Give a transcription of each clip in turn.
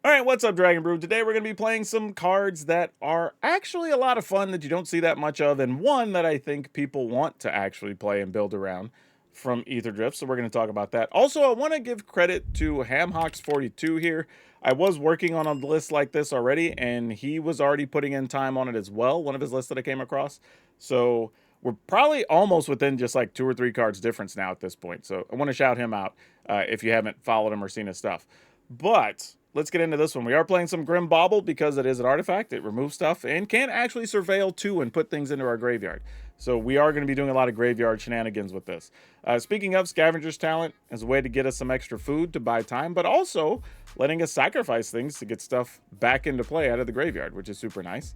All right, what's up, Dragon Brew? Today we're going to be playing some cards that are actually a lot of fun that you don't see that much of, and one that I think people want to actually play and build around from Aetherdrift. So we're going to talk about that. Also, I want to give credit to Hamhawks42 here. I was working on a list like this already, and he was already putting in time on it as well, one of his lists that I came across. So we're probably almost within just like 2 or 3 cards difference now at this point. So I want to shout him out if you haven't followed him or seen his stuff. But let's get into this one. We are playing some Grim Bauble because it is an artifact. It removes stuff and can actually surveil too and put things into our graveyard. So we are going to be doing a lot of graveyard shenanigans with this. Speaking of, Scavenger's Talent is a way to get us some extra food to buy time, but also letting us sacrifice things to get stuff back into play out of the graveyard, which is super nice.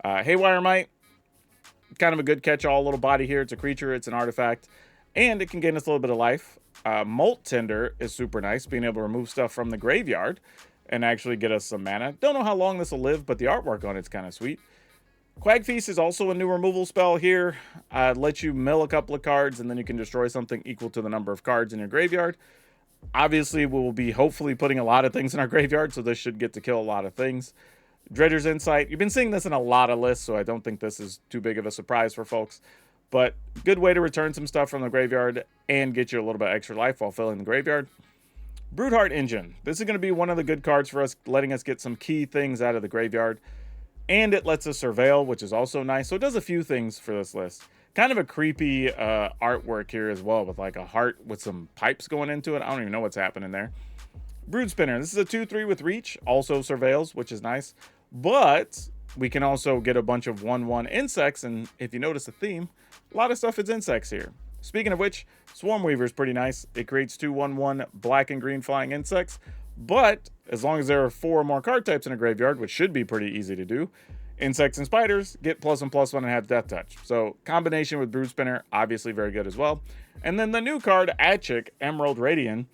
Haywire Might, kind of a good catch-all little body here. It's a creature, it's an artifact, and it can gain us a little bit of life. Molt Tender is super nice, being able to remove stuff from the graveyard and actually get us some mana. Don't know how long this will live, but the artwork on it's kind of sweet. Quag Feast is also a new removal spell here. Lets you mill a couple of cards, and then you can destroy something equal to the number of cards in your graveyard. Obviously, we will be hopefully putting a lot of things in our graveyard, so this should get to kill a lot of things. Dredger's Insight. You've been seeing this in a lot of lists, so I don't think this is too big of a surprise for folks. But good way to return some stuff from the graveyard and get you a little bit extra life while filling the graveyard. Broodheart Engine. This is going to be one of the good cards for us, letting us get some key things out of the graveyard. And it lets us surveil, which is also nice. So it does a few things for this list. Kind of a creepy artwork here as well, with like a heart with some pipes going into it. I don't even know what's happening there. Brood Spinner. This is a 2/3 with reach. Also surveils, which is nice. But we can also get a bunch of 1/1 insects. And if you notice the theme, a lot of stuff is insects here. Speaking of which, Swarm Weaver is pretty nice. It creates 2 1/1 black and green flying insects. But as long as there are 4 or more card types in a graveyard, which should be pretty easy to do, insects and spiders get +1/+1 and have death touch. So combination with Brood Spinner, obviously very good as well. And then the new card, Aatchik Emerald Radian.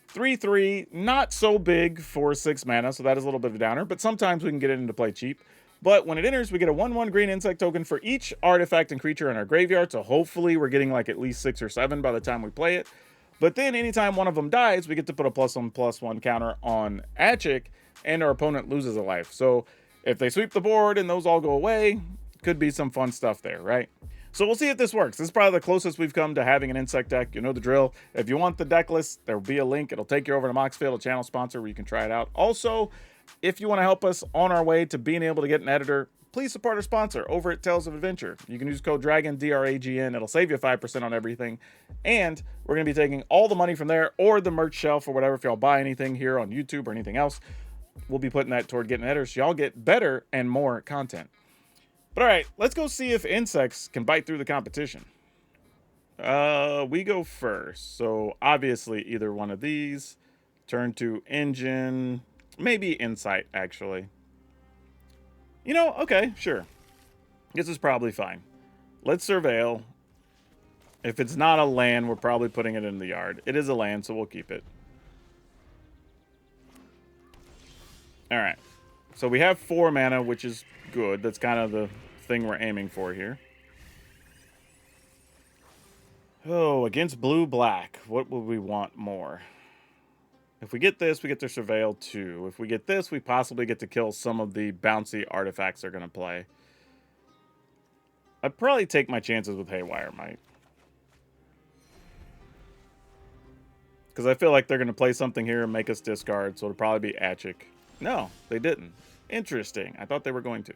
3/3, not so big for 6 mana, so that is a little bit of a downer, but sometimes we can get it into play cheap. But when it enters, we get a 1/1 green insect token for each artifact and creature in our graveyard, so hopefully we're getting like at least 6 or 7 by the time we play it. But then anytime one of them dies, we get to put a +1/+1 counter on Aatchik, and our opponent loses a life. So if they sweep the board and those all go away, could be some fun stuff there, right? So we'll see if this works. This is probably the closest we've come to having an insect deck. You know the drill. If you want the deck list, there will be a link. It'll take you over to Moxfield, a channel sponsor, where you can try it out. Also, if you want to help us on our way to being able to get an editor, please support our sponsor over at Tales of Adventure. You can use code DRAGON, DRAGN. It'll save you 5% on everything. And we're going to be taking all the money from there or the merch shelf or whatever. If y'all buy anything here on YouTube or anything else, we'll be putting that toward getting editors so y'all get better and more content. But all right, let's go see if insects can bite through the competition. We go first. So obviously either one of these. Turn to engine. Maybe insight, actually. You know, okay, sure. This is probably fine. Let's surveil. If it's not a land, we're probably putting it in the yard. It is a land, so we'll keep it. All right. So we have 4 mana, which is good. That's kind of the thing we're aiming for here. Oh, against blue-black, what would we want more? If we get this, we get to surveil 2. If we get this, we possibly get to kill some of the bouncy artifacts they're going to play. I'd probably take my chances with Haywire Might. Because I feel like they're going to play something here and make us discard, so it'll probably be Aatchik. No, they didn't. Interesting. I thought they were going to.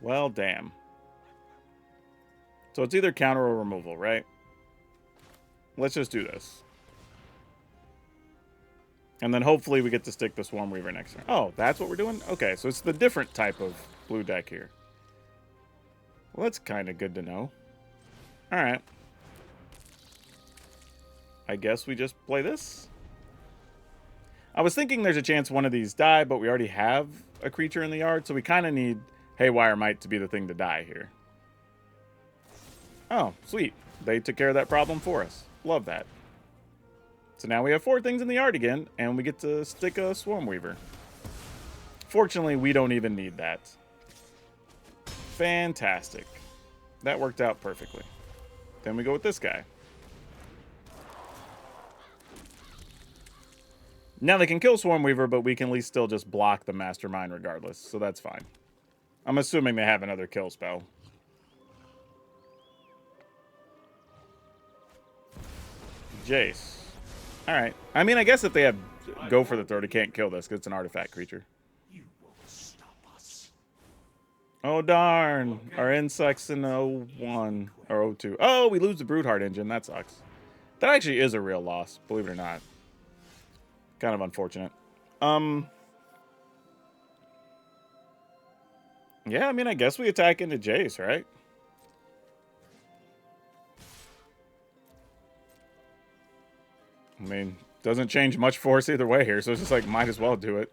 Well, damn. So it's either counter or removal, right? Let's just do this. And then hopefully we get to stick the Swarm Weaver next turn. Oh, that's what we're doing? Okay, so it's the different type of blue deck here. Well, that's kind of good to know. All right. I guess we just play this. I was thinking there's a chance one of these die, but we already have a creature in the yard, so we kind of need Haywire Might to be the thing to die here. Oh, sweet. They took care of that problem for us. Love that. So now we have 4 things in the yard again, and we get to stick a Swarm Weaver. Fortunately, we don't even need that. Fantastic. That worked out perfectly. Then we go with this guy. Now they can kill Swarmweaver, but we can at least still just block the Mastermind regardless, so that's fine. I'm assuming they have another kill spell. Jace. Alright. I mean, I guess if they have go for the throat, he can't kill this because it's an artifact creature. Oh, darn. Our insect's in 01 or 02. Oh, we lose the Broodheart engine. That sucks. That actually is a real loss, believe it or not. Kind of unfortunate. Yeah, I mean, I guess we attack into Jace, right? I mean, doesn't change much for us either way here, so it's just like, might as well do it.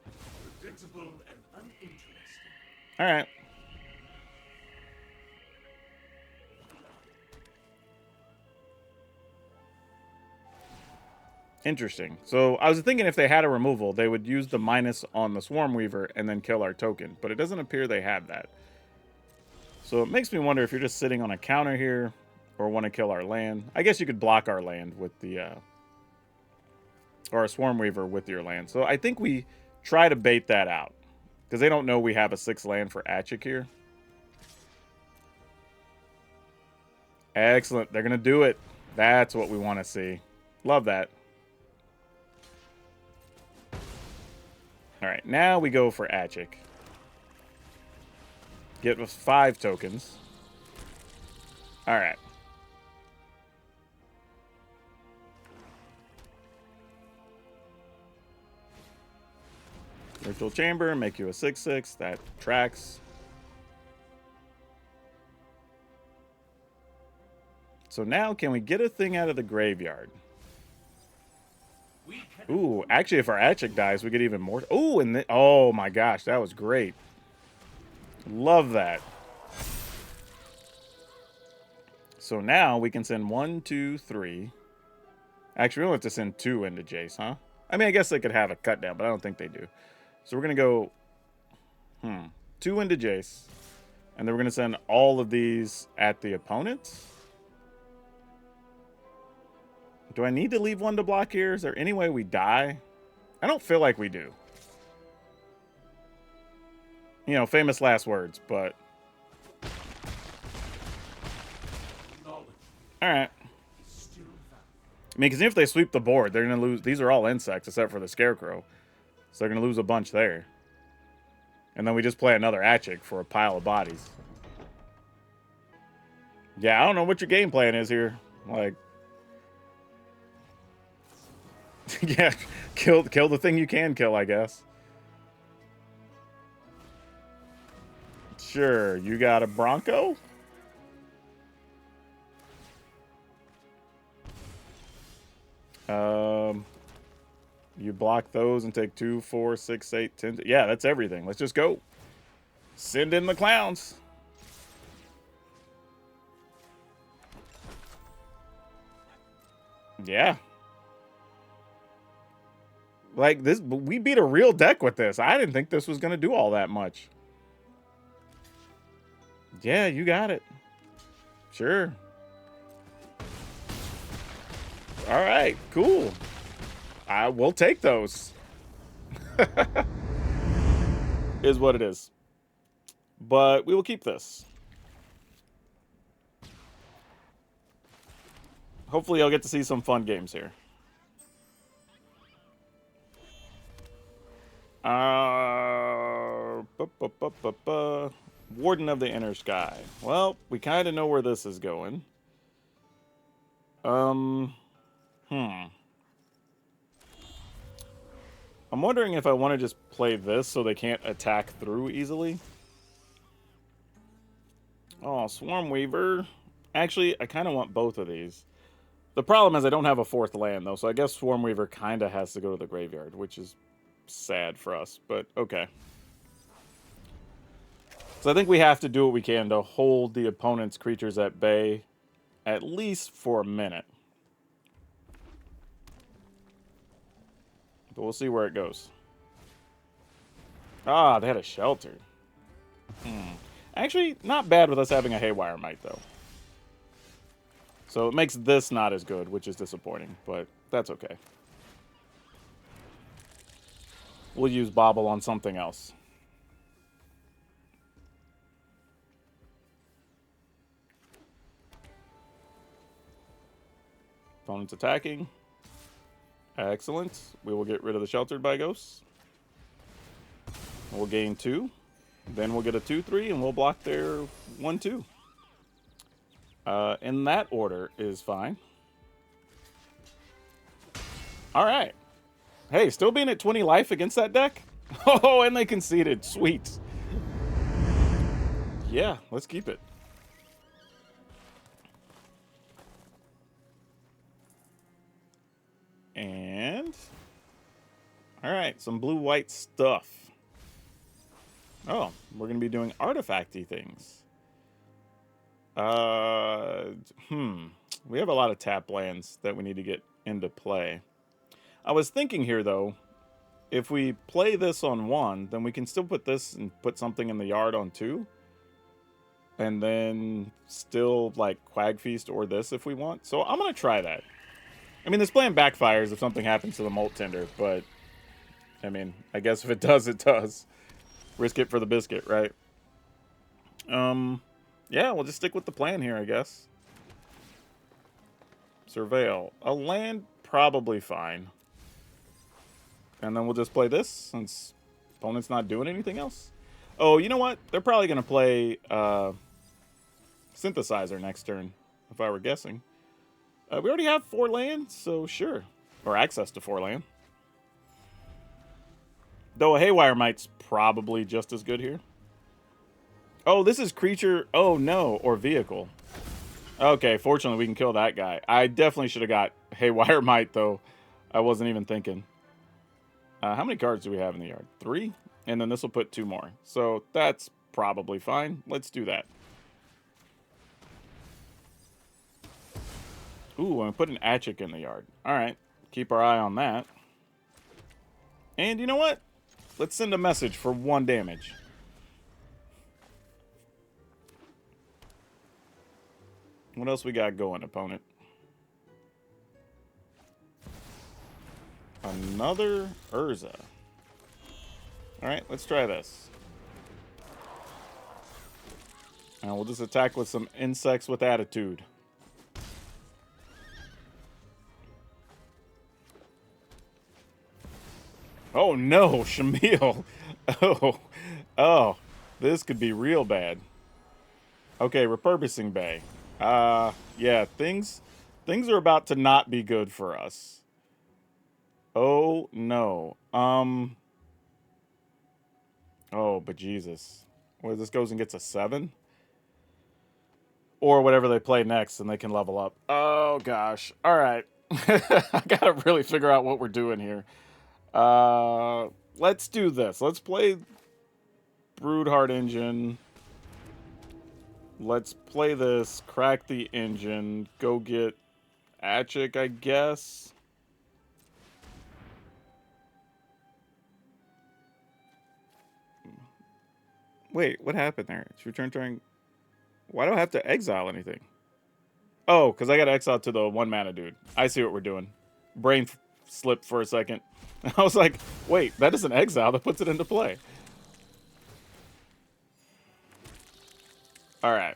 Alright. Interesting. So I was thinking if they had a removal, they would use the minus on the Swarmweaver and then kill our token. But it doesn't appear they have that. So it makes me wonder if you're just sitting on a counter here or want to kill our land. I guess you could block our land with the... or a Swarmweaver with your land. So I think we try to bait that out. Because they don't know we have a 6 land for Aatchik here. Excellent. They're going to do it. That's what we want to see. Love that. Alright, now we go for Aatchik. Get us 5 tokens. Alright. Ritual Chamber, make you a 6/6. That tracks. So now, can we get a thing out of the graveyard? Ooh, actually, if our Aatchik dies, we get even more. Ooh, and oh my gosh, that was great. Love that. So now we can send 1, 2, 3. Actually, we don't have to send 2 into Jace, huh? I mean, I guess they could have a cut down, but I don't think they do. So we're going to go 2 into Jace. And then we're going to send all of these at the opponent. Do I need to leave 1 to block here? Is there any way we die? I don't feel like we do. You know, famous last words, but... Alright. I mean, because if they sweep the board, they're going to lose... These are all insects, except for the Scarecrow. So they're going to lose a bunch there. And then we just play another Aatchik for a pile of bodies. Yeah, I don't know what your game plan is here. Like... yeah, kill the thing you can kill, I guess. Sure, you got a Bronco? You block those and take 2, 4, 6, 8, 10. Yeah, that's everything. Let's just go. Send in the clowns. Yeah. Like, this, we beat a real deck with this. I didn't think this was going to do all that much. Yeah, you got it. Sure. All right, cool. I will take those. Is what it is. But we will keep this. Hopefully I'll get to see some fun games here. Warden of the Inner Sky. Well, we kind of know where this is going. I'm wondering if I want to just play this so they can't attack through easily. Oh, Swarmweaver. Actually, I kind of want both of these. The problem is I don't have a 4th land, though, so I guess Swarmweaver kind of has to go to the graveyard, which is sad for us, but okay. So I think we have to do what we can to hold the opponent's creatures at bay, at least for a minute. But we'll see where it goes. Ah, they had a shelter. Actually, not bad with us having a Haywire Mite, though. So it makes this not as good, which is disappointing, but that's okay. we'll use Bobble on something else. Opponent's attacking. Excellent. We will get rid of the Sheltered by Ghosts. We'll gain 2. Then we'll get a 2-3, and we'll block their 1-2. In that order is fine. All right. Hey, still being at 20 life against that deck? Oh, and they conceded. Sweet. Yeah, let's keep it. And... all right, some blue-white stuff. Oh, we're going to be doing artifacty things. We have a lot of tap lands that we need to get into play. I was thinking here, though, if we play this on 1, then we can still put this and put something in the yard on 2. And then still, like, Quag Feast or this if we want. So I'm going to try that. I mean, this plan backfires if something happens to the Molt Tender, but, I mean, I guess if it does, it does. Risk it for the biscuit, right? Yeah, we'll just stick with the plan here, I guess. Surveil. A land, probably fine. And then we'll just play this, since opponent's not doing anything else. Oh, you know what? They're probably going to play Synthesizer next turn, if I were guessing. We already have 4 lands, so sure. Or access to 4 land. Though a Haywire Mite's probably just as good here. Oh, this is creature... oh, no. Or vehicle. Okay, fortunately, we can kill that guy. I definitely should have got Haywire Mite, though. I wasn't even thinking. How many cards do we have in the yard? 3? And then this will put 2 more. So that's probably fine. Let's do that. Ooh, I'm putting Aatchik in the yard. All right. Keep our eye on that. And you know what? Let's send a message for 1 damage. What else we got going, opponent? Another Urza. Alright, let's try this. And we'll just attack with some insects with attitude. Oh no, Shamil. Oh, this could be real bad. Okay, repurposing bay. Yeah, things are about to not be good for us. Oh no. Oh, but Jesus. Well, this goes and gets a 7? Or whatever they play next and they can level up. Oh gosh. Alright. I gotta really figure out what we're doing here. Let's do this. Let's play Broodheart Engine. Let's play this. Crack the engine. Go get Aatchik, I guess. Wait, what happened there? It's return turn. Why do I have to exile anything? Oh, because I got to exile to the 1 mana dude. I see what we're doing. Brain slipped for a second. I was like, wait, that is an exile that puts it into play. All right.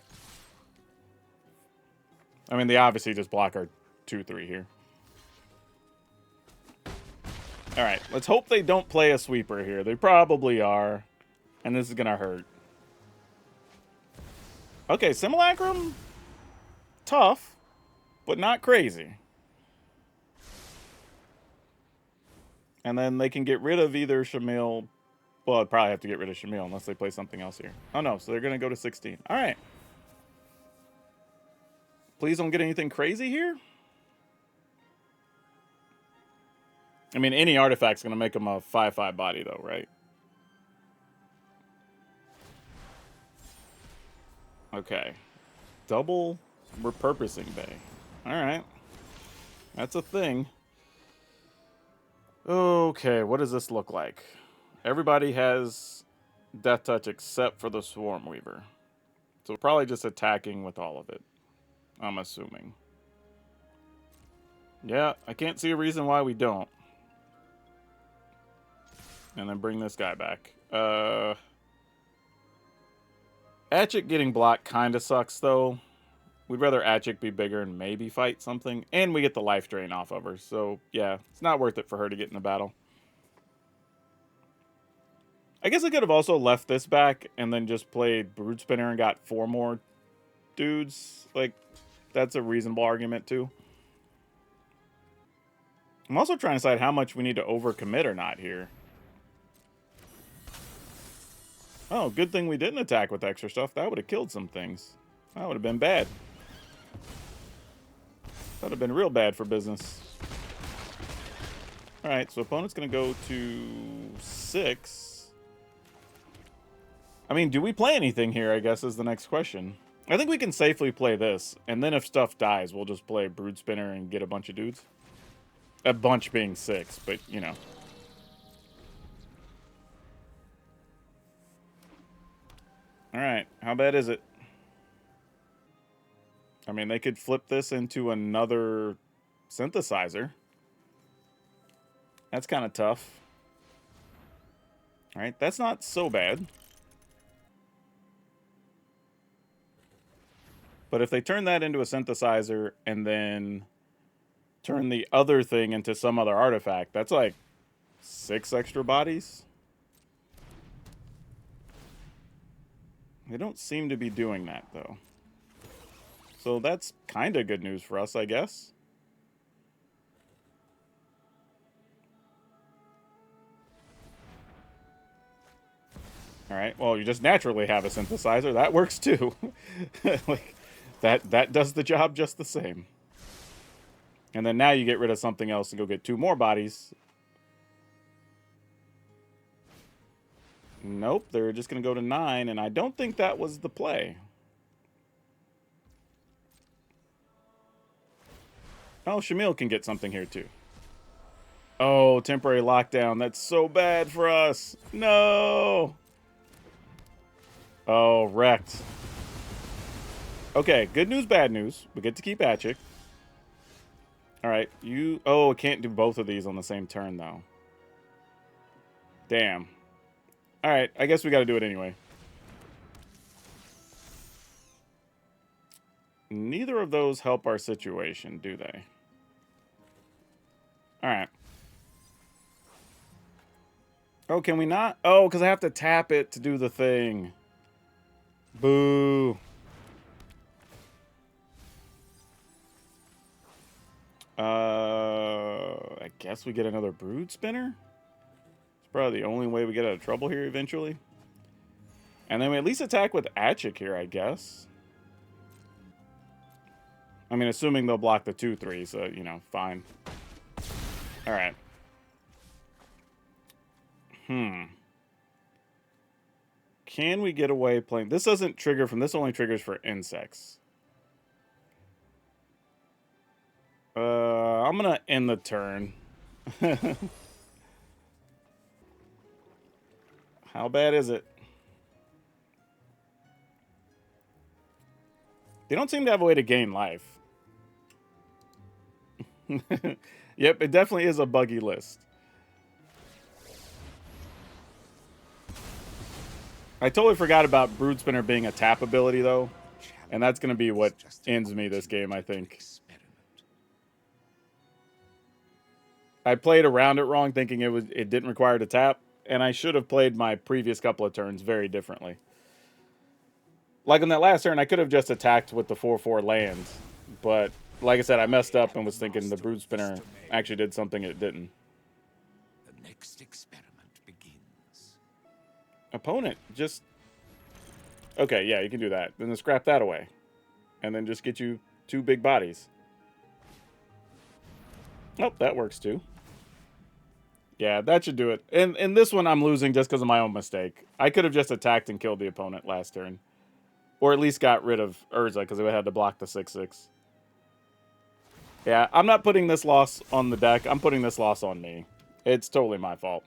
I mean, they obviously just block our 2-3 here. All right, let's hope they don't play a sweeper here. They probably are, and this is going to hurt. Okay, Simulacrum, tough, but not crazy. And then they can get rid of either Shamil. Well, I'd probably have to get rid of Shamil unless they play something else here. Oh, no, so they're going to go to 16. All right. Please don't get anything crazy here. I mean, any artifact's going to make them a 5/5 body, though, right? Okay. Double repurposing bay. All right. That's a thing. Okay, what does this look like? Everybody has Death Touch except for the Swarm Weaver. So probably just attacking with all of it, I'm assuming. Yeah, I can't see a reason why we don't. And then bring this guy back. Aatchik getting blocked kind of sucks, though. We'd rather Aatchik be bigger and maybe fight something. And we get the life drain off of her. So, yeah, it's not worth it for her to get in the battle. I guess I could have also left this back and then just played Brood Spinner and got 4 more dudes. Like, that's a reasonable argument, too. I'm also trying to decide how much we need to overcommit or not here. Oh, good thing we didn't attack with extra stuff. That would have killed some things. That would have been bad. That would have been real bad for business. Alright, so opponent's going to go to 6. I mean, do we play anything here, I guess, is the next question. I think we can safely play this, and then if stuff dies, we'll just play Brood Spinner and get a bunch of dudes. A bunch being 6, but, you know. Alright, how bad is it? I mean, they could flip this into another synthesizer. That's kind of tough. Alright, that's not so bad. But if they turn that into a synthesizer and then turn the other thing into some other artifact, that's like 6 extra bodies. They don't seem to be doing that, though. So that's kind of good news for us, I guess. Alright, well, you just naturally have a synthesizer. That works, too. Like, that does the job just the same. And then now you get rid of something else and go get 2 more bodies. Nope, they're just going to go to 9, and I don't think that was the play. Oh, Shamil can get something here, too. Oh, temporary lockdown. That's so bad for us. No! Oh, wrecked. Okay, good news, bad news. We get to keep Aatchik. Alright, you... Oh, can't do both of these on the same turn, though. Damn. Alright, I guess we gotta do it anyway. Neither of those help our situation, do they? Alright. Oh, can we not? Oh, because I have to tap it to do the thing. Boo. I guess we get another Brood Spinner? It's probably the only way we get out of trouble here eventually. And then we at least attack with Aatchik here, I guess. I mean, assuming they'll block the 2/3, so, you know, fine. Alright. Can we get away playing... This doesn't trigger from... This only triggers for insects. I'm gonna end the turn. How bad is it? They don't seem to have a way to gain life. Yep, it definitely is a buggy list. I totally forgot about Brood Spinner being a tap ability, though. And that's going to be what ends me this game, I think. I played around it wrong, thinking it didn't require to tap. And I should have played my previous couple of turns very differently. Like on that last turn, I could have just attacked with the 4/4 land. But, like I said, I messed up and was thinking the Brood Spinner actually did something it didn't. The next experiment begins. Opponent, just... Okay, yeah, you can do that. Then scrap that away. And then just get you 2 big bodies. Oh, that works too. Yeah, that should do it. And in this one, I'm losing just because of my own mistake. I could have just attacked and killed the opponent last turn. Or at least got rid of Urza, because it had to block the 6/6. Yeah, I'm not putting this loss on the deck. I'm putting this loss on me. It's totally my fault.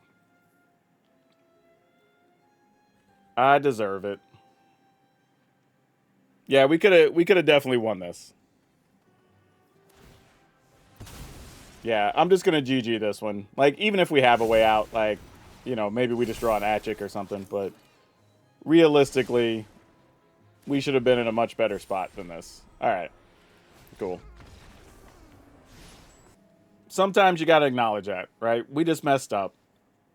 I deserve it. Yeah, we could have definitely won this. Yeah, I'm just gonna GG this one. Like, even if we have a way out, like, you know, maybe we just draw an Aatchik or something, but realistically, we should have been in a much better spot than this. Alright. Cool. Sometimes you gotta acknowledge that, right? We just messed up.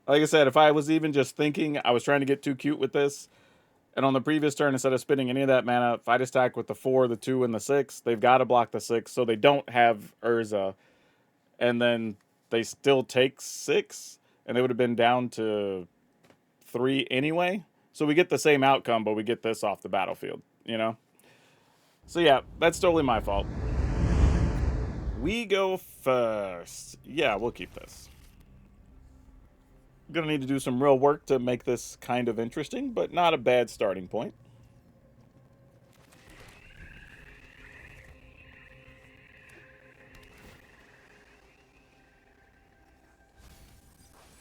Like I said, if I was even just thinking I was trying to get too cute with this, and on the previous turn, instead of spending any of that mana, if I just attack with the 4, the 2, and the 6, they've got to block the 6, so they don't have Urza. And then they still take 6, and they would have been down to 3 anyway. So we get the same outcome, but we get this off the battlefield, you know? So yeah, that's totally my fault. We go first. Yeah, we'll keep this. Gonna need to do some real work to make this kind of interesting, but not a bad starting point.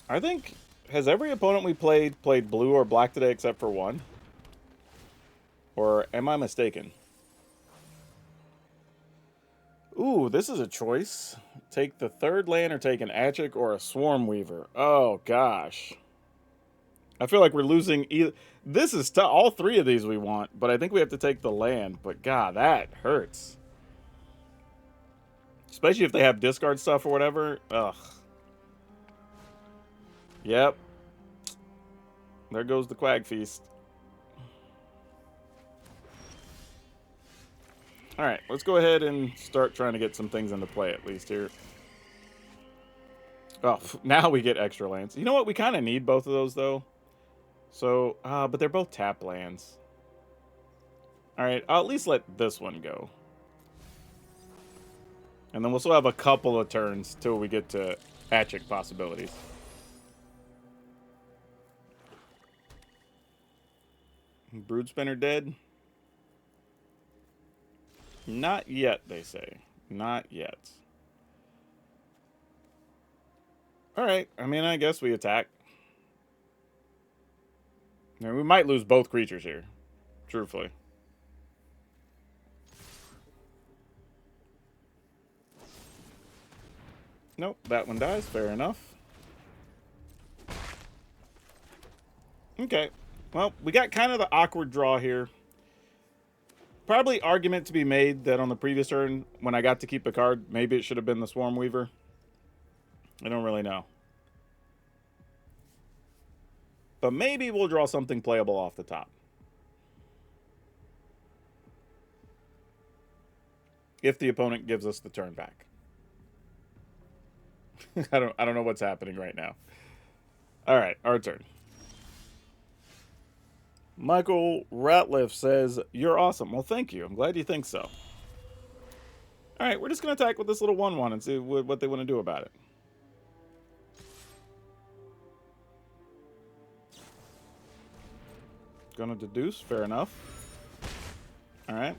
I think, has every opponent we played blue or black today except for one? Or am I mistaken? Ooh, this is a choice. Take the 3rd land or take an Aatchik or a Swarm Weaver. Oh, gosh. I feel like we're losing either. This is all 3 of these we want, but I think we have to take the land. But God, that hurts. Especially if they have discard stuff or whatever. Ugh. Yep. There goes the Quag Feast. Alright, let's go ahead and start trying to get some things into play at least here. Oh, now we get extra lands. You know what? We kind of need both of those, though. So, but they're both tap lands. Alright, I'll at least let this one go. And then we'll still have a couple of turns till we get to Aatchik possibilities. Broodspinner dead? Not yet, they say. Not yet. Alright, I mean, I guess we attack. Now, we might lose both creatures here. Truthfully. Nope, that one dies. Fair enough. Okay. Well, we got kind of the awkward draw here. Probably argument to be made that on the previous turn, when I got to keep a card, maybe it should have been the Swarm Weaver. I don't really know. But maybe we'll draw something playable off the top. If the opponent gives us the turn back. I don't know what's happening right now. Alright, our turn. Michael Ratliff says, "You're awesome." Well, thank you. I'm glad you think so. Alright, we're just going to attack with this little 1/1 and see what they want to do about it. Gonna deduce, fair enough. Alright.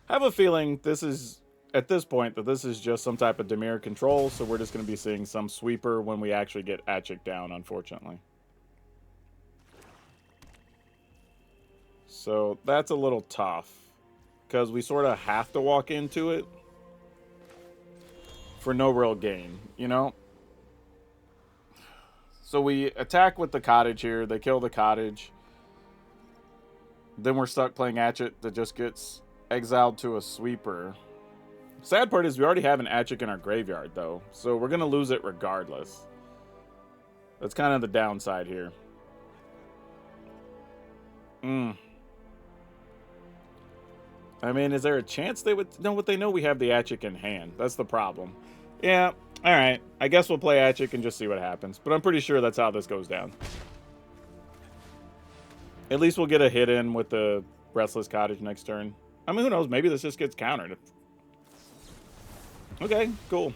I have a feeling this is, at this point, that this is just some type of Dimir Control, so we're just going to be seeing some sweeper when we actually get Aatchik down, unfortunately. So that's a little tough, because we sort of have to walk into it for no real gain, you know? So we attack with the cottage here, they kill the cottage. Then we're stuck playing Aatchik that just gets exiled to a sweeper. Sad part is we already have an Aatchik in our graveyard, though. So we're going to lose it regardless. That's kind of the downside here. I mean, is there a chance they would know what they know? We have the Aatchik in hand. That's the problem. Yeah, alright. I guess we'll play Aatchik and just see what happens. But I'm pretty sure that's how this goes down. At least we'll get a hit in with the Restless Cottage next turn. I mean, who knows? Maybe this just gets countered. Okay, cool.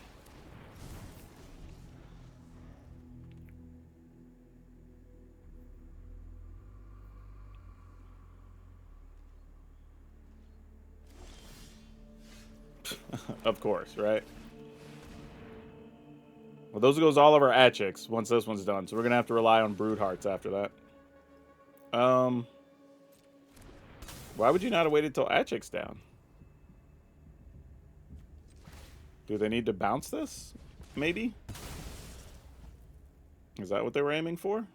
Of course, right? Well, those goes all of our Aatchiks once this one's done. So we're going to have to rely on Brood Hearts after that. Why would you not have waited till Aatchik's down? Do they need to bounce this? Maybe? Is that what they were aiming for?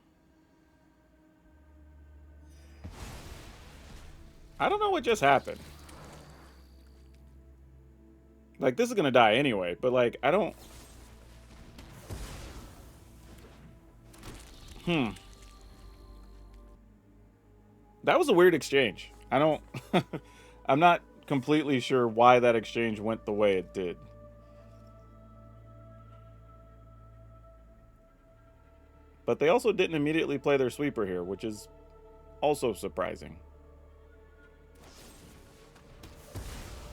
I don't know what just happened. Like, this is gonna die anyway, but like, I don't... That was a weird exchange. I don't... I'm not completely sure why that exchange went the way it did. But they also didn't immediately play their sweeper here, which is also surprising.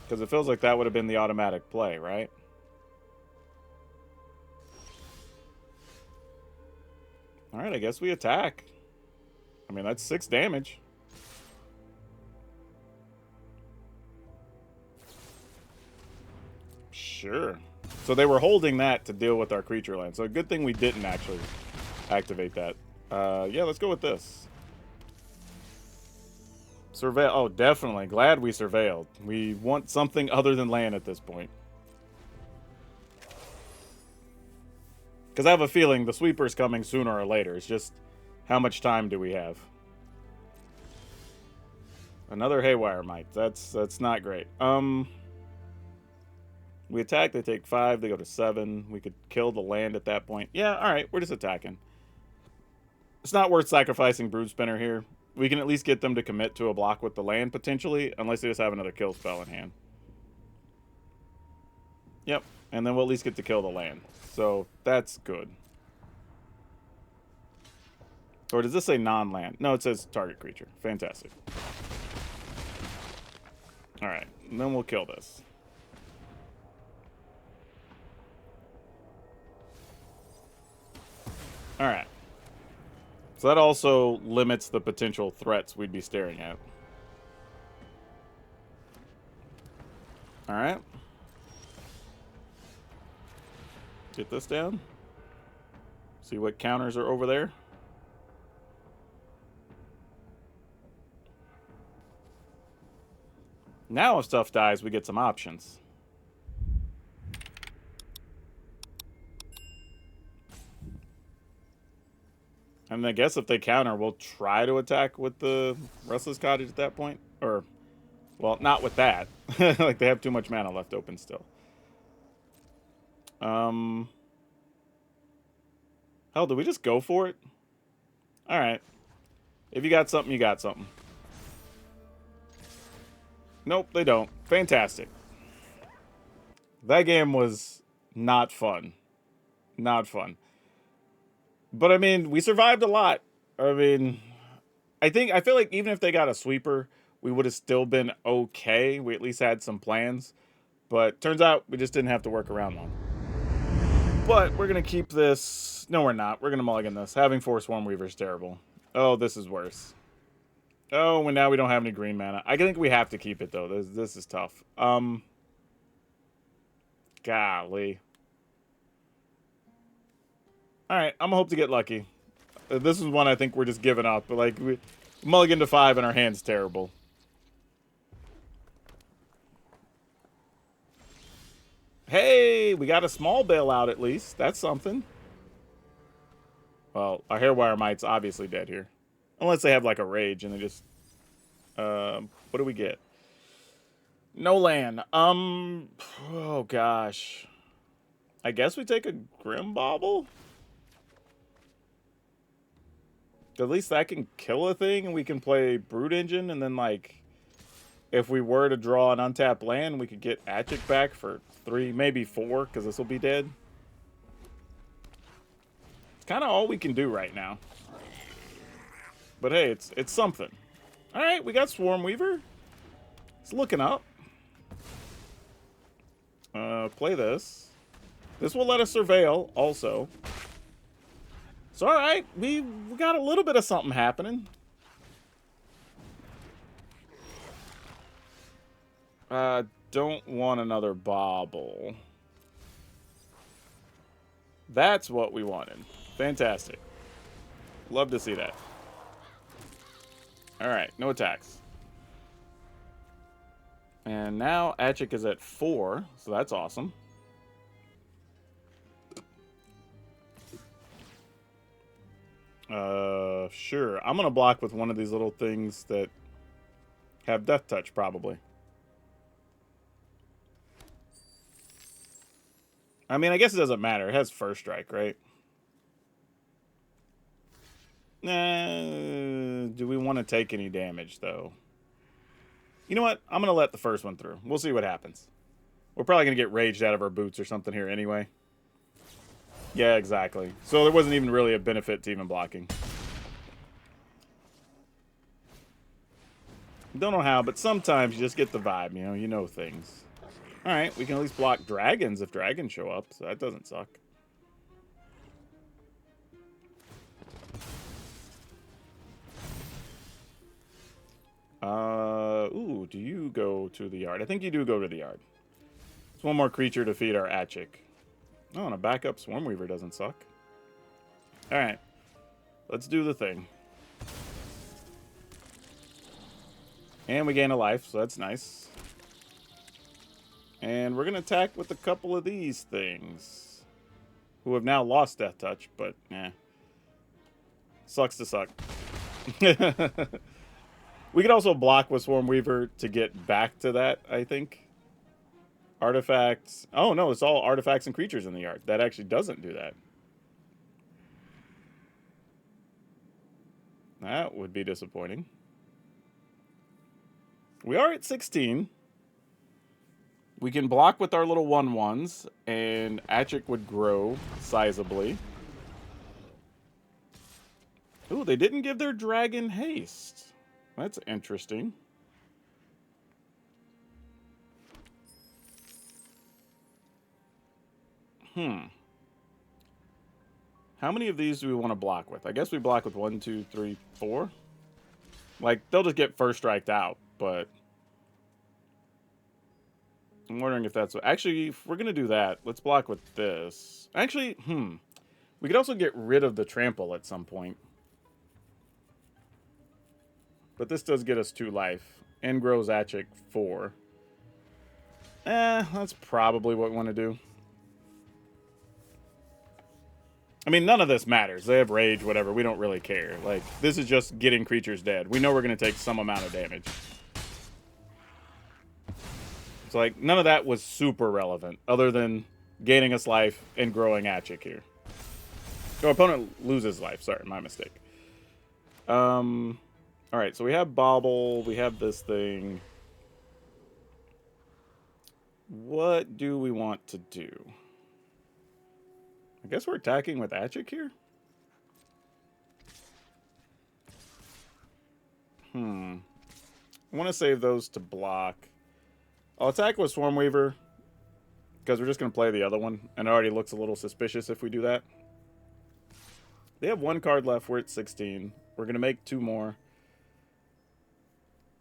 Because it feels like that would have been the automatic play, right? Alright, I guess we attack. I mean, that's 6 damage. Sure. So they were holding that to deal with our creature land. So a good thing we didn't actually activate that. Yeah, let's go with this. Surveil. Oh, definitely. Glad we surveilled. We want something other than land at this point. Because I have a feeling the sweeper's coming sooner or later. It's just, how much time do we have? Another Haywire Mite. That's not great. We attack, they take 5, they go to 7. We could kill the land at that point. Yeah, alright, we're just attacking. It's not worth sacrificing Brood Spinner here. We can at least get them to commit to a block with the land, potentially, unless they just have another kill spell in hand. Yep, and then we'll at least get to kill the land. So, that's good. Or does this say non-land? No, it says target creature. Fantastic. Alright, and then we'll kill this. Alright. So that also limits the potential threats we'd be staring at. Alright. Get this down. See what counters are over there. Now if stuff dies, we get some options. And I guess if they counter, we'll try to attack with the Restless Cottage at that point. Or, well, not with that. Like, they have too much mana left open still. Hell, do we just go for it? Alright. If you got something, you got something. Nope, they don't. Fantastic. That game was not fun. Not fun. But, I mean, we survived a lot. I mean, I feel like even if they got a sweeper, we would have still been okay. We at least had some plans. But turns out we just didn't have to work around one. But we're going to keep this. No, we're not. We're going to mulligan this. Having 4 Swarm Weaver is terrible. Oh, this is worse. Oh, and now we don't have any green mana. I think we have to keep it, though. This is tough. Golly. Alright, I'm gonna hope to get lucky. This is one I think we're just giving up. But, like, we mulligan to 5 and our hand's terrible. Hey, we got a small bailout at least. That's something. Well, our Hairwire Mite's obviously dead here. Unless they have, like, a Rage and they just... what do we get? No land. Oh, gosh. I guess we take a Grim Bauble? At least that can kill a thing, and we can play Brood Engine, and then, like, if we were to draw an untapped land, we could get Aatchik back for 3, maybe 4, because this will be dead. It's kind of all we can do right now. But hey, it's something. Alright, we got Swarm Weaver. It's looking up. Play this. This will let us surveil, also. It's alright. We got a little bit of something happening. Don't want another bauble. That's what we wanted. Fantastic. Love to see that. Alright, no attacks. And now Aatchik is at 4, so that's awesome. Sure. I'm going to block with one of these little things that have Death Touch, probably. I mean, I guess it doesn't matter. It has First Strike, right? Do we want to take any damage, though? You know what? I'm going to let the first one through. We'll see what happens. We're probably going to get raged out of our boots or something here anyway. Yeah, exactly. So there wasn't even really a benefit to even blocking. Don't know how, but sometimes you just get the vibe, you know things. Alright, we can at least block dragons if dragons show up, so that doesn't suck. Ooh, do you go to the yard? I think you do go to the yard. It's one more creature to feed our Aatchik. Oh, and a backup Swarmweaver doesn't suck. Alright, let's do the thing. And we gain a life, so that's nice. And we're going to attack with a couple of these things. Who have now lost Death Touch, but, sucks to suck. We could also block with Swarmweaver to get back to that, I think. Artifacts. Oh, no, it's all artifacts and creatures in the yard. That actually doesn't do that. That would be disappointing. We are at 16. We can block with our little 1/1s, and Aatchik would grow sizably. Ooh, they didn't give their dragon haste. That's interesting. How many of these do we want to block with? I guess we block with 1, 2, 3, 4. Like, they'll just get first striked out, but I'm wondering if that's... Actually, if we're going to do that, let's block with this. Actually, we could also get rid of the trample at some point. But this does get us 2 life. And grows Aatchik 4. That's probably what we want to do. I mean, none of this matters. They have rage, whatever. We don't really care. Like, this is just getting creatures dead. We know we're going to take some amount of damage. So, like, none of that was super relevant, other than gaining us life and growing Aatchik here. Our opponent loses life. Sorry, my mistake. Alright, so we have Bobble. We have this thing. What do we want to do? I guess we're attacking with Aatchik here? I want to save those to block. I'll attack with Swarmweaver, because we're just going to play the other one, and it already looks a little suspicious if we do that. They have 1 card left. We're at 16. We're going to make 2 more.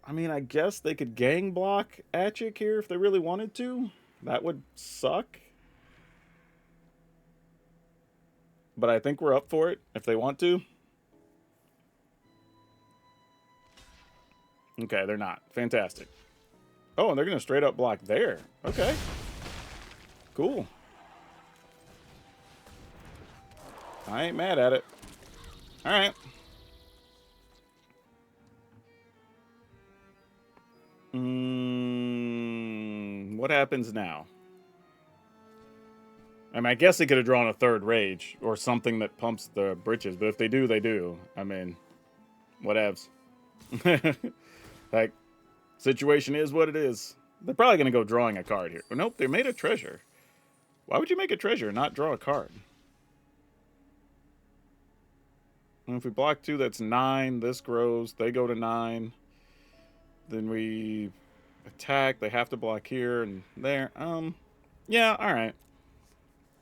I mean, I guess they could gang block Aatchik here if they really wanted to. That would suck. But I think we're up for it if they want to. Okay, they're not. Fantastic. Oh, and they're going to straight up block there. Okay. Cool. I ain't mad at it. Alright. What happens now? I mean, I guess they could have drawn a 3rd rage or something that pumps the britches, but if they do, they do. I mean, whatevs. Like, situation is what it is. They're probably going to go drawing a card here. Oh, nope, they made a treasure. Why would you make a treasure and not draw a card? And if we block 2, that's 9. This grows. They go to 9. Then we attack. They have to block here and there. Yeah, alright.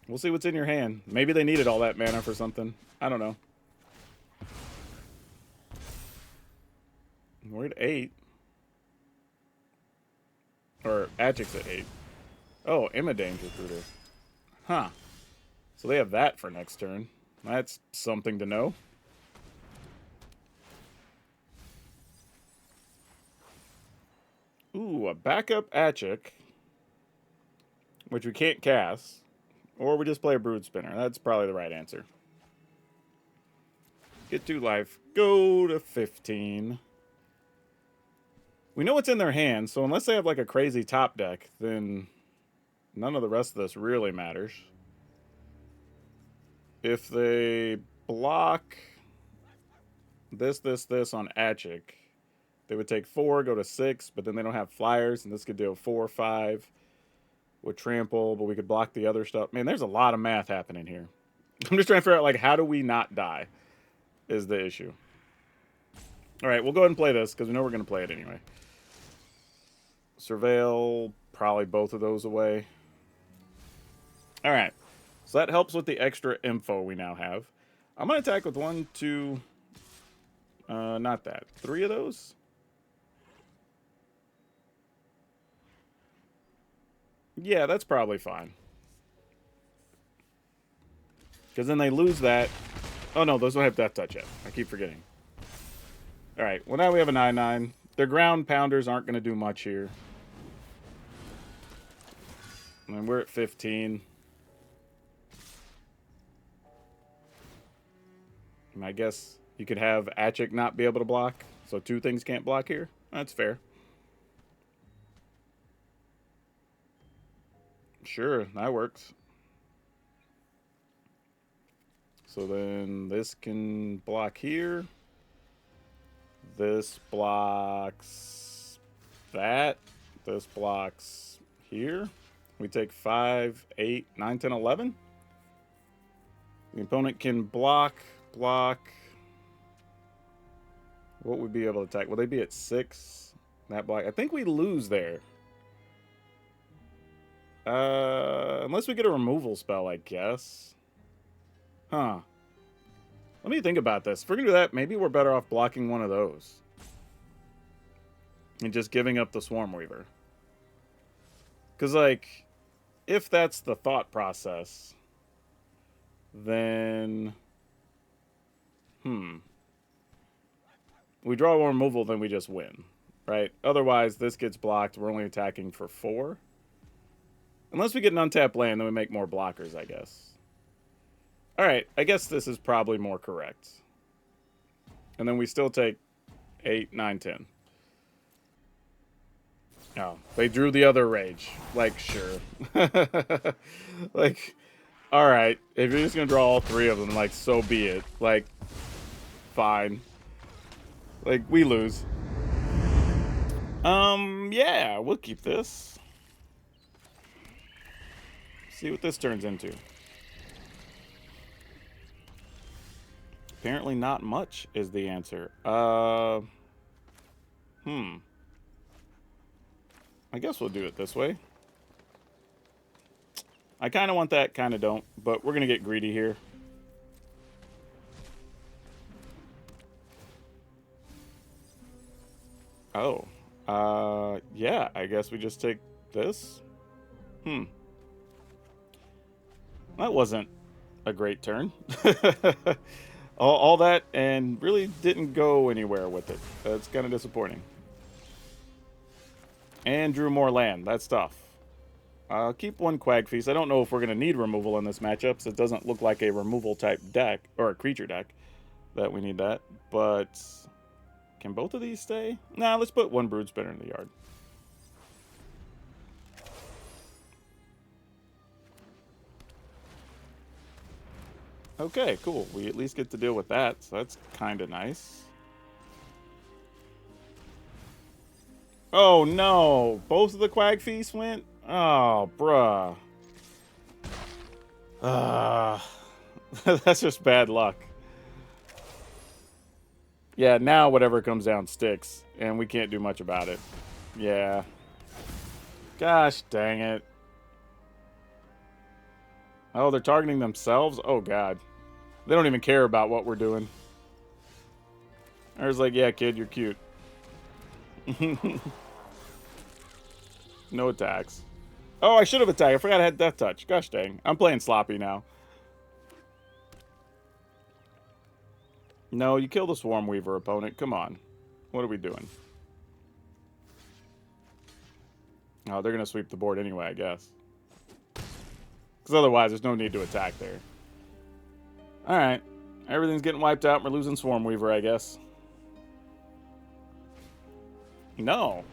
We'll see what's in your hand. Maybe they needed all that mana for something. I don't know. We're at 8. Or Aatchik's at 8. Oh, Imadane's Recruiter. Huh. So they have that for next turn. That's something to know. Ooh, a backup Aatchik. Which we can't cast. Or we just play a Brood Spinner. That's probably the right answer. Get 2 life. Go to 15. We know what's in their hands, so unless they have like a crazy top deck, then none of the rest of this really matters. If they block this on Aatchik, they would take 4, go to 6, but then they don't have flyers, and this could deal 4 or 5 with trample, but we could block the other stuff. Man, there's a lot of math happening here. I'm just trying to figure out, like, how do we not die is the issue. All right, we'll go ahead and play this, because we know we're going to play it anyway. Surveil, probably both of those away. All right, so that helps with the extra info we now have. I'm going to attack with 1, 2, not that, 3 of those. Yeah, that's probably fine. Because then they lose that. Oh, no, those don't have Death Touch yet. I keep forgetting. All right, well, now we have a 9/9. Their ground pounders aren't going to do much here. And we're at 15. And I guess you could have Aatchik not be able to block. So 2 things can't block here. That's fair. Sure, that works. So then this can block here. This blocks that. This blocks here. We take 5, 8, 9, 10, 11. The opponent can block. What would be able to attack? Will they be at 6? That block. I think we lose there. Unless we get a removal spell, I guess. Huh. Let me think about this. If we're going to do that, maybe we're better off blocking one of those. And just giving up the Swarm Weaver. Because, like, if that's the thought process, then... We draw one removal, then we just win. Right? Otherwise, this gets blocked. We're only attacking for 4. Unless we get an untapped land, then we make more blockers, I guess. Alright, I guess this is probably more correct. And then we still take 8, 9, 10. Oh, they drew the other rage. Like, sure. Like, alright, if you're just gonna draw all 3 of them, like, so be it. Like, fine. Like, we lose. Yeah, we'll keep this. See what this turns into. Apparently not much is the answer. I guess we'll do it this way. I kind of want that, kind of don't, but we're going to get greedy here. Oh. Yeah, I guess we just take this. That wasn't a great turn. all that and really didn't go anywhere with it. That's kind of disappointing. And drew more land. That's tough. I'll keep 1 Quag Feast. I don't know if we're going to need removal in this matchup, so it doesn't look like a removal type deck, or a creature deck, that we need that. But can both of these stay? Nah, let's put 1 Brood Spinner in the yard. Okay, cool. We at least get to deal with that, so that's kind of nice. Oh, no. Both of the Quag Feasts went? Oh, bruh. That's just bad luck. Yeah, now whatever comes down sticks, and we can't do much about it. Yeah. Gosh dang it. Oh, they're targeting themselves? Oh, God. They don't even care about what we're doing. I was like, yeah, kid, you're cute. No attacks. Oh, I should have attacked. I forgot I had Death Touch. Gosh dang. I'm playing sloppy now. No, you kill the Swarm Weaver, opponent. Come on. What are we doing? Oh, they're going to sweep the board anyway, I guess. Because otherwise, there's no need to attack there. Alright. Everything's getting wiped out. We're losing Swarm Weaver, I guess. No.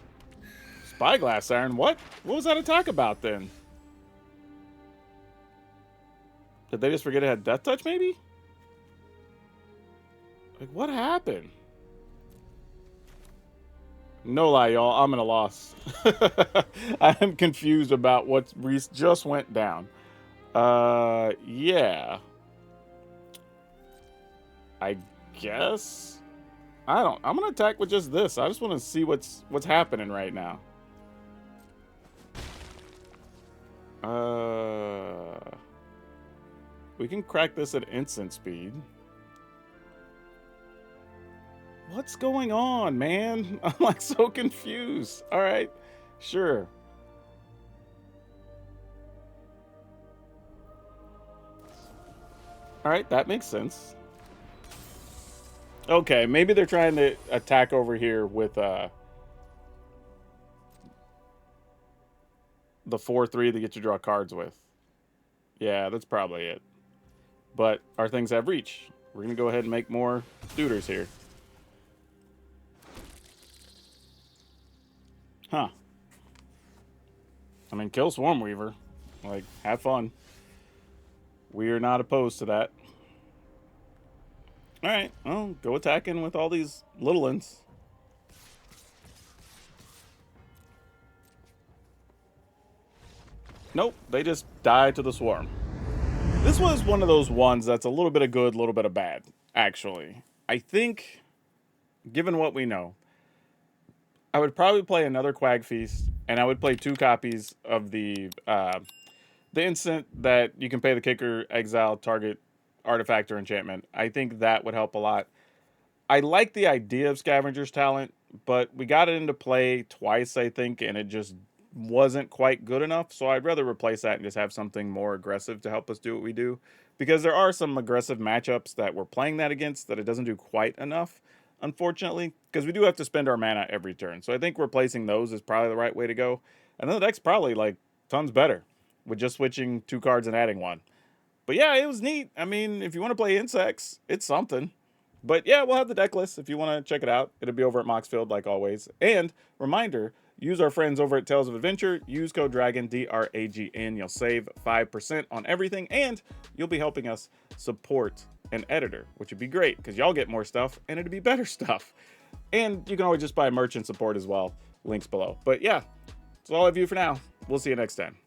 Spyglass Iron? What? What was that attack about then? Did they just forget it had Death Touch, maybe? Like, what happened? No lie, y'all. I'm in a loss. I am confused about what Reese just went down. Yeah. I guess. I'm gonna attack with just this. I just want to see what's happening right now. We can crack this at instant speed. What's going on, man? I'm like so confused. All right, sure. All right, that makes sense. Okay, maybe they're trying to attack over here with the 4/3 to get you draw cards with. Yeah, that's probably it. But our things have reach. We're gonna go ahead and make more Duders here. Huh. I mean, kill Swarm Weaver. Like, have fun. We are not opposed to that. Alright, well, go attacking with all these little ones. Nope, they just die to the Swarm. This was one of those ones that's a little bit of good, a little bit of bad, actually. I think, given what we know, I would probably play another Quag Feast, and I would play 2 copies of the instant that you can pay the kicker, exile, target, artifact, or enchantment. I think that would help a lot. I like the idea of Scavenger's Talent, but we got it into play twice, I think, and it just wasn't quite good enough. So I'd rather replace that and just have something more aggressive to help us do what we do. Because there are some aggressive matchups that we're playing that against that it doesn't do quite enough, unfortunately. Because we do have to spend our mana every turn. So I think replacing those is probably the right way to go. And then the deck's probably, like, tons better with just switching 2 cards and adding 1. But yeah, it was neat. I mean, if you want to play insects, it's something. But yeah, we'll have the deck list if you want to check it out. It'll be over at Moxfield, like always. And reminder, use our friends over at Tales of Adventure. Use code DRAGON, DRAGN. You'll save 5% on everything, and you'll be helping us support an editor, which would be great because y'all get more stuff, and it'd be better stuff. And you can always just buy merch and support as well. Links below. But yeah, that's all I have you for now. We'll see you next time.